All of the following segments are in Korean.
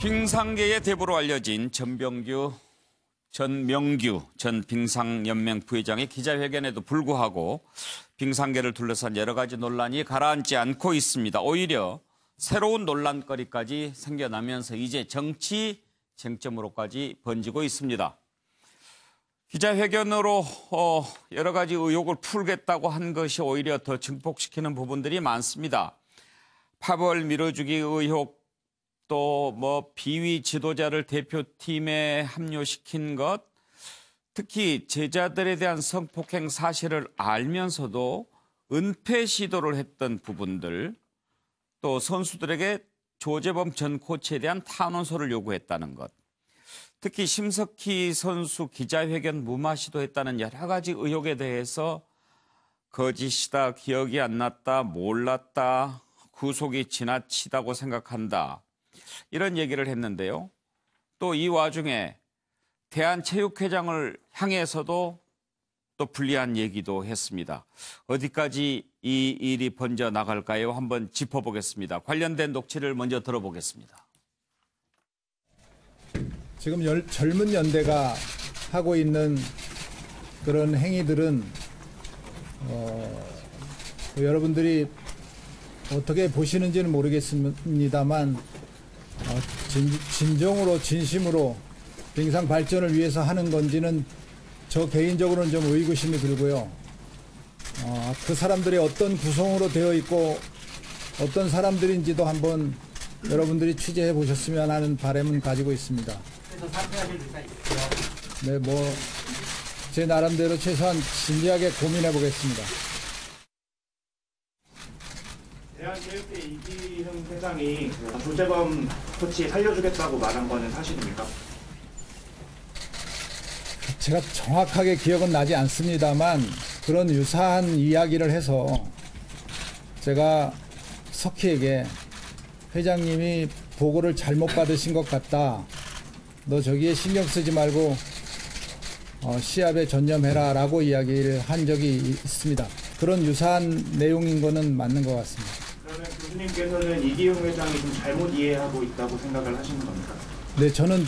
빙상계의 대부로 알려진 전명규 전 빙상연맹 부회장의 기자회견에도 불구하고 빙상계를 둘러싼 여러 가지 논란이 가라앉지 않고 있습니다. 오히려 새로운 논란거리까지 생겨나면서 이제 정치 쟁점으로까지 번지고 있습니다. 기자회견으로 여러 가지 의혹을 풀겠다고 한 것이 오히려 더 증폭시키는 부분들이 많습니다. 파벌 밀어주기 의혹, 또 비위 지도자를 대표팀에 합류시킨 것, 특히 제자들에 대한 성폭행 사실을 알면서도 은폐 시도를 했던 부분들, 또 선수들에게 조재범 전 코치에 대한 탄원서를 요구했다는 것, 특히 심석희 선수 기자회견 무마 시도했다는 여러 가지 의혹에 대해서 거짓이다, 기억이 안 났다, 몰랐다, 구속이 지나치다고 생각한다, 이런 얘기를 했는데요. 또 이 와중에 대한체육회장을 향해서도 또 불리한 얘기도 했습니다. 어디까지 이 일이 번져 나갈까요? 한번 짚어보겠습니다. 관련된 녹취를 먼저 들어보겠습니다. 지금 젊은 연대가 하고 있는 그런 행위들은 여러분들이 어떻게 보시는지는 모르겠습니다만 진정으로 진심으로 빙상 발전을 위해서 하는 건지는 저 개인적으로는 좀 의구심이 들고요. 그 사람들이 어떤 구성으로 되어 있고 어떤 사람들인지도 한번 여러분들이 취재해 보셨으면 하는 바람은 가지고 있습니다. 그래서 사퇴하실 의사 있으세요? 네, 제 나름대로 최소한 진지하게 고민해 보겠습니다. 대한체육회 이기흥 회장이 조재범 코치 살려주겠다고 말한 거는 사실입니까? 제가 정확하게 기억은 나지 않습니다만 그런 유사한 이야기를 해서 제가 석희에게 회장님이 보고를 잘못 받으신 것 같다. 너 저기에 신경 쓰지 말고 시합에 전념해라 라고 이야기를 한 적이 있습니다. 그런 유사한 내용인 거는 맞는 것 같습니다. 그러면 교수님께서는 이기흥 회장이 좀 잘못 이해하고 있다고 생각을 하시는 겁니까? 네, 저는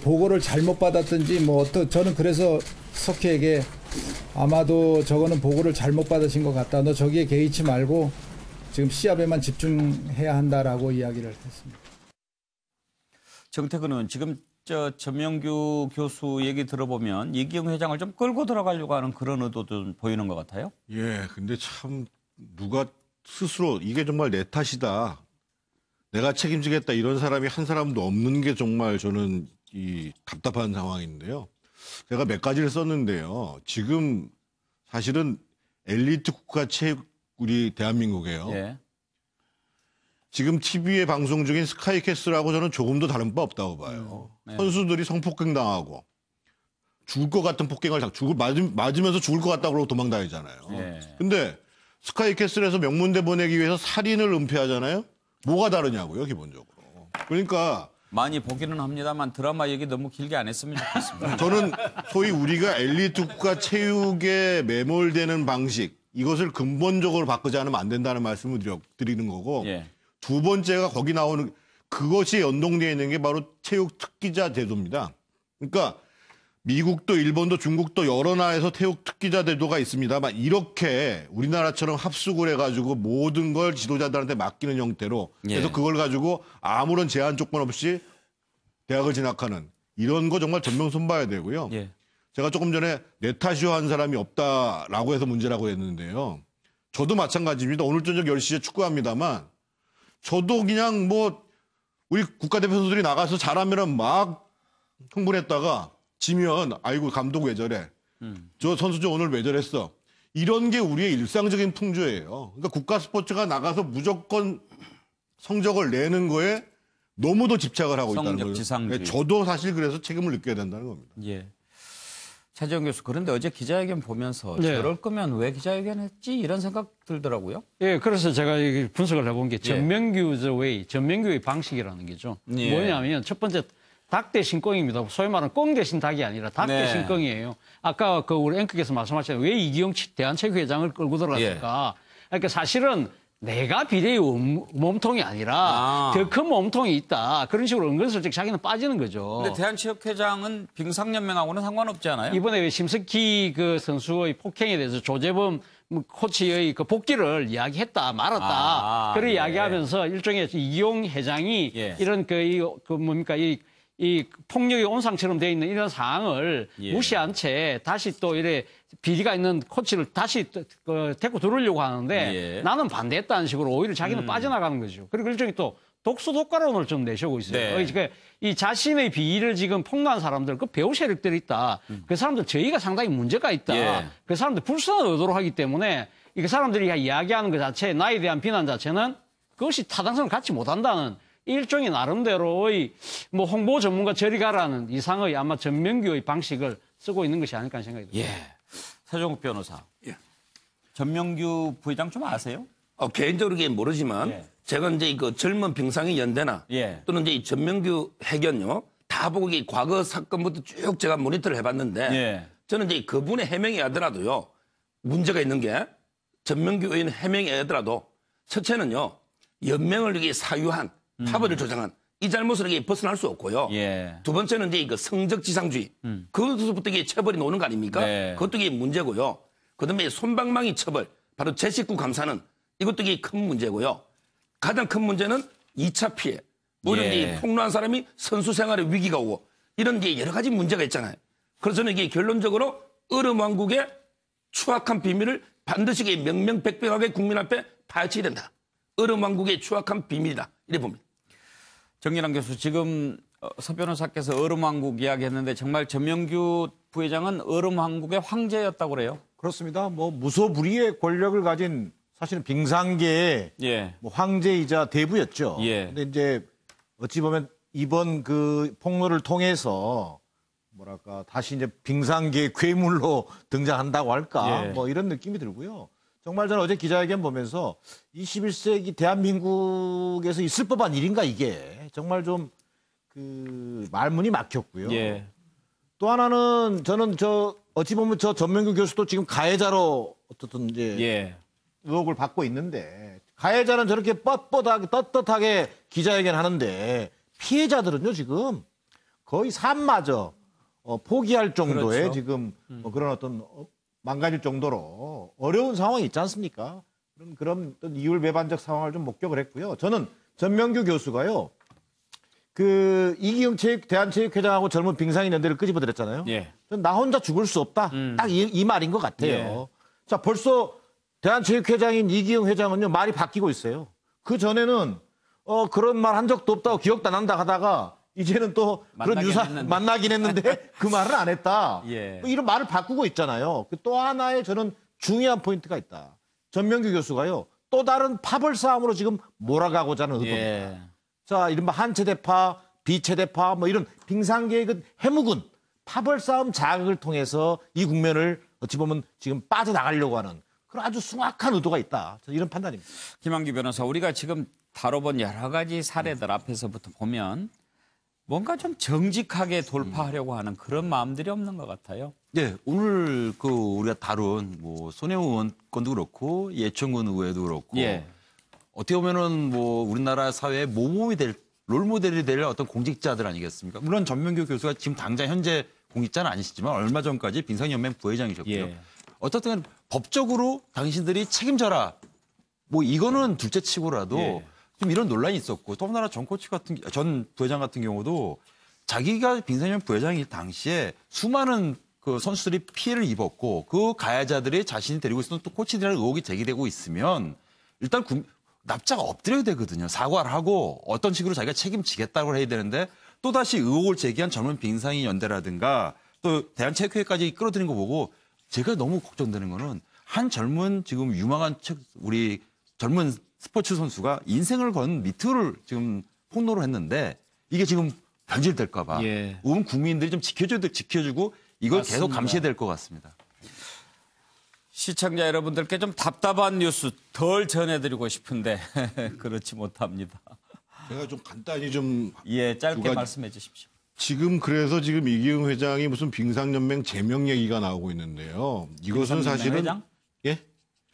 보고를 잘못 받았든지 저는 그래서 석희에게 아마도 저거는 보고를 잘못 받으신 것 같다. 너 저기에 개의치 말고 지금 시합에만 집중해야 한다라고 이야기를 했습니다. 정태근 의원, 지금 전명규 교수 얘기 들어보면 이기흥 회장을 좀 끌고 들어가려고 하는 그런 의도도 보이는 것 같아요. 예, 근데 참 누가 스스로 이게 정말 내 탓이다, 내가 책임지겠다 이런 사람이 한 사람도 없는 게 정말 저는 답답한 상황인데요. 제가 몇 가지를 썼는데요. 지금 사실은 엘리트 국가 체육 우리 대한민국이에요. 예. 지금 TV에 방송 중인 스카이캐슬하고 저는 조금도 다른 바 없다고 봐요. 네. 선수들이 성폭행 당하고 죽을 것 같은 폭행을 맞으면서 죽을 것 같다고 그러고 도망다니잖아요. 네. 근데 스카이캐슬에서 명문대 보내기 위해서 살인을 은폐하잖아요. 뭐가 다르냐고요, 기본적으로. 그러니까 많이 보기는 합니다만 드라마 얘기 너무 길게 안 했으면 좋겠습니다. 저는 소위 우리가 엘리트 국가 체육에 매몰되는 방식, 이것을 근본적으로 바꾸지 않으면 안 된다는 말씀을 드리는 거고, 예. 두 번째가 거기 나오는 그것이 연동되어 있는 게 바로 체육 특기자 제도입니다. 그러니까 미국도 일본도 중국도 여러 나라에서 체육 특기자 제도가 있습니다만 이렇게 우리나라처럼 합숙을 해가지고 모든 걸 지도자들한테 맡기는 형태로, 그래서 예. 그걸 가지고 아무런 제한 조건 없이 대학을 진학하는 이런 거 정말 전면 손봐야 되고요. 예. 제가 조금 전에 내 탓이요 한 사람이 없다라고 해서 문제라고 했는데요. 저도 마찬가지입니다. 오늘 저녁 10시에 축구합니다만 저도 그냥 우리 국가대표 선수들이 나가서 잘하면 막 흥분했다가 지면 아이고 감독 왜 저래? 저 선수 오늘 왜 저랬어? 이런 게 우리의 일상적인 풍조예요. 그러니까 국가 스포츠가 나가서 무조건 성적을 내는 거에 너무도 집착을 하고 있다는 거예요. 지상주의. 저도 사실 그래서 책임을 느껴야 된다는 겁니다. 예. 차재원 교수, 그런데 어제 기자회견 보면서 저럴 거면 왜 기자회견 했지? 이런 생각 들더라고요. 예, 그래서 제가 분석을 해본 게 전명규의 방식이라는 게죠. 예. 뭐냐면 첫 번째 닭 대신 꽁입니다. 소위 말하는 꽁 대신 닭이 아니라 닭 대신 꽁이에요. 아까 우리 앵커께서 말씀하신 왜 이기영 대한체육회장을 끌고 들어갔을까? 그러니까 사실은 내가 비대위 몸통이 아니라 더 큰 몸통이 있다. 그런 식으로 은근슬쩍 자기는 빠지는 거죠. 근데 대한체육회장은 빙상연맹하고는 상관없지 않아요? 이번에 심석희 그 선수의 폭행에 대해서 조재범 코치의 그 복귀를 이야기했다 말았다. 그런 예. 이야기하면서 일종의 이기용 회장이 예. 이런 이 폭력의 온상처럼 돼 있는 이런 상황을 예. 무시한 채 다시 또 이래 비리가 있는 코치를 다시 데리고 들어오려고 하는데 예. 나는 반대했다는 식으로 오히려 자기는 빠져나가는 거죠. 그리고 일종의 또 독소독가론을 좀 내세우고 있어요. 네. 그러니까 이 자신의 비리를 지금 폭로한 사람들, 그 배후 세력들이 있다. 그 사람들 저희가 상당히 문제가 있다. 예. 그 사람들 불순한 의도로 하기 때문에 이 사람들이 이야기하는 것 자체, 나에 대한 비난 자체는 그것이 타당성을 갖지 못한다는 일종의 나름대로의 뭐 홍보 전문가 저리 가라는 이상의 아마 전명규의 방식을 쓰고 있는 것이 아닐까 하는 생각이 듭니다. 예. 서정욱 변호사. 예. 전명규 부회장 좀 아세요? 개인적으로 모르지만 예. 제가 이제 그 젊은 빙상의 연대나 예. 또는 이제 이 전명규 해견요 다 보고 이 과거 사건부터 쭉 제가 모니터를 해봤는데 예. 저는 이제 그분의 해명이 하더라도요 문제가 있는 게 전명규 의원 해명이 하더라도 첫째는요 연맹을 이게 사유한 파벌을 조장한 이 잘못을 이게 벗어날 수 없고요. 예. 두 번째는 이제 그 성적지상주의. 그것부터 이게 처벌이 나오는 거 아닙니까? 네. 그것도 이게 문제고요. 그다음에 손방망이 처벌, 바로 제 식구 감사는 이것도 이게 큰 문제고요. 가장 큰 문제는 2차 피해. 오히려 예. 이제 폭로한 사람이 선수 생활에 위기가 오고 이런 이제 여러 가지 문제가 있잖아요. 그래서 저는 이게 결론적으로 얼음왕국의 추악한 비밀을 반드시 이게 명명백백하게 국민 앞에 파헤쳐야 된다. 얼음왕국의 추악한 비밀이다. 이래 봅니다. 정진환 교수, 지금 서 변호사께서 얼음왕국 이야기했는데 정말 전명규 부회장은 얼음왕국의 황제였다고 그래요? 그렇습니다. 뭐 무소불위의 권력을 가진 사실은 빙상계의 예. 뭐 황제이자 대부였죠. 예. 근데 이제 어찌 보면 이번 그 폭로를 통해서 뭐랄까 다시 이제 빙상계의 괴물로 등장한다고 할까 예. 뭐 이런 느낌이 들고요. 정말 저는 어제 기자회견 보면서 21세기 대한민국에서 있을 법한 일인가 이게 정말 좀 그 말문이 막혔고요. 예. 또 하나는 저는 어찌 보면 전명규 교수도 지금 가해자로 어떻든 이제 예. 의혹을 받고 있는데 가해자는 저렇게 떳떳하게 기자회견 하는데 피해자들은요 지금 거의 삶마저 포기할 정도의 그렇죠. 지금 뭐 그런 어떤 망가질 정도로 어려운 상황이 있지 않습니까? 그런 어떤 이율배반적 상황을 좀 목격을 했고요. 저는 전명규 교수가요. 그 이기영 대한체육회장하고 젊은 빙상인 연대를 끄집어들였잖아요. 예. 나 혼자 죽을 수 없다. 딱 이 말인 것 같아요. 예. 자, 벌써 대한체육회장인 이기영 회장은요, 말이 바뀌고 있어요. 그 전에는, 그런 말 한 적도 없다고 기억도 안 난다 하다가, 이제는 또 그런 만나긴 했는데 그 말은 안 했다. 예. 뭐 이런 말을 바꾸고 있잖아요. 또 하나의 저는 중요한 포인트가 있다. 전명규 교수가요, 또 다른 파벌 싸움으로 지금 몰아가고자 하는 의도입니다. 예. 자, 이른바 한체대파, 비체대파, 뭐 이런 빙상계의 그 해묵은 파벌 싸움 자극을 통해서 이 국면을 어찌 보면 지금 빠져나가려고 하는 그런 아주 숭악한 의도가 있다. 저는 이런 판단입니다. 김한규 변호사, 우리가 지금 다뤄본 여러 가지 사례들 앞에서부터 보면 뭔가 좀 정직하게 돌파하려고 하는 그런 마음들이 없는 것 같아요. 네, 오늘 그 우리가 다룬 뭐 손혜원 의원 건도 그렇고 예천군 의회도 그렇고 예. 어떻게 보면은 뭐 우리나라 사회의 모범이 될 롤모델이 될 어떤 공직자들 아니겠습니까? 물론 전명규 교수가 지금 당장 현재 공직자는 아니시지만 얼마 전까지 빙상연맹 부회장이셨고요. 예. 어떻든 법적으로 당신들이 책임져라. 뭐 이거는 둘째치고라도 예. 좀 이런 논란이 있었고 또 하나 전 부회장 같은 경우도 자기가 빙상연맹 부회장일 당시에 수많은 그 선수들이 피해를 입었고 그 가해자들이 자신이 데리고 있었던 또 코치들이라는 의혹이 제기되고 있으면 일단 납자가 엎드려야 되거든요. 사과를 하고 어떤 식으로 자기가 책임지겠다고 해야 되는데 또다시 의혹을 제기한 젊은 빙상인 연대라든가 또 대한체육회까지 끌어들인 거 보고 제가 너무 걱정되는 거는 한 젊은 지금 유망한 우리 젊은 스포츠 선수가 인생을 건 미투를 지금 폭로를 했는데 이게 지금 변질될까 봐. 예. 우리 국민들이 좀 지켜주고 이걸 맞습니다. 계속 감시해야 될 것 같습니다. 시청자 여러분들께 좀 답답한 뉴스 덜 전해드리고 싶은데 그렇지 못합니다. 제가 좀 간단히 좀 예, 짧게 두 가지- 말씀해 주십시오. 지금 그래서 지금 이기영 회장이 무슨 빙상연맹 제명 얘기가 나오고 있는데요. 이것은 사실은 회장? 예?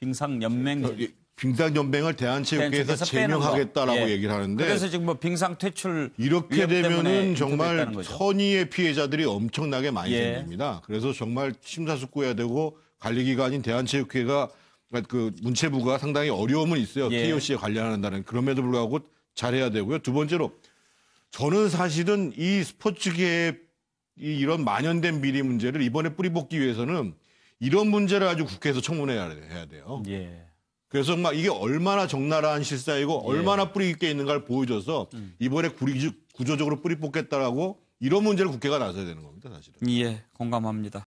빙상연맹 빙상연맹을 대한체육회에서 대한체육회에서 빼는 거. 제명하겠다라고 예. 얘기를 하는데 그래서 지금 뭐 빙상 퇴출 이렇게 위협 때문에 되면은 정말 인터뷰했다는 거죠. 선의의 피해자들이 엄청나게 많이 예. 생깁니다. 그래서 정말 심사숙고해야 되고 관리기관인 대한체육회가 그 문체부가 상당히 어려움은 있어요. 예. KOC에 관련한다는 그럼에도 불구하고 잘해야 되고요. 두 번째로 저는 사실은 이 스포츠계의 이런 만연된 비리 문제를 이번에 뿌리 뽑기 위해서는 이런 문제를 아주 국회에서 청문해야 돼요. 예. 그래서 막 이게 얼마나 적나라한 실사이고 얼마나 뿌리 깊게 있는가를 보여줘서 이번에 구조적으로 뿌리 뽑겠다라고 이런 문제를 국회가 나서야 되는 겁니다, 사실은. 예, 공감합니다.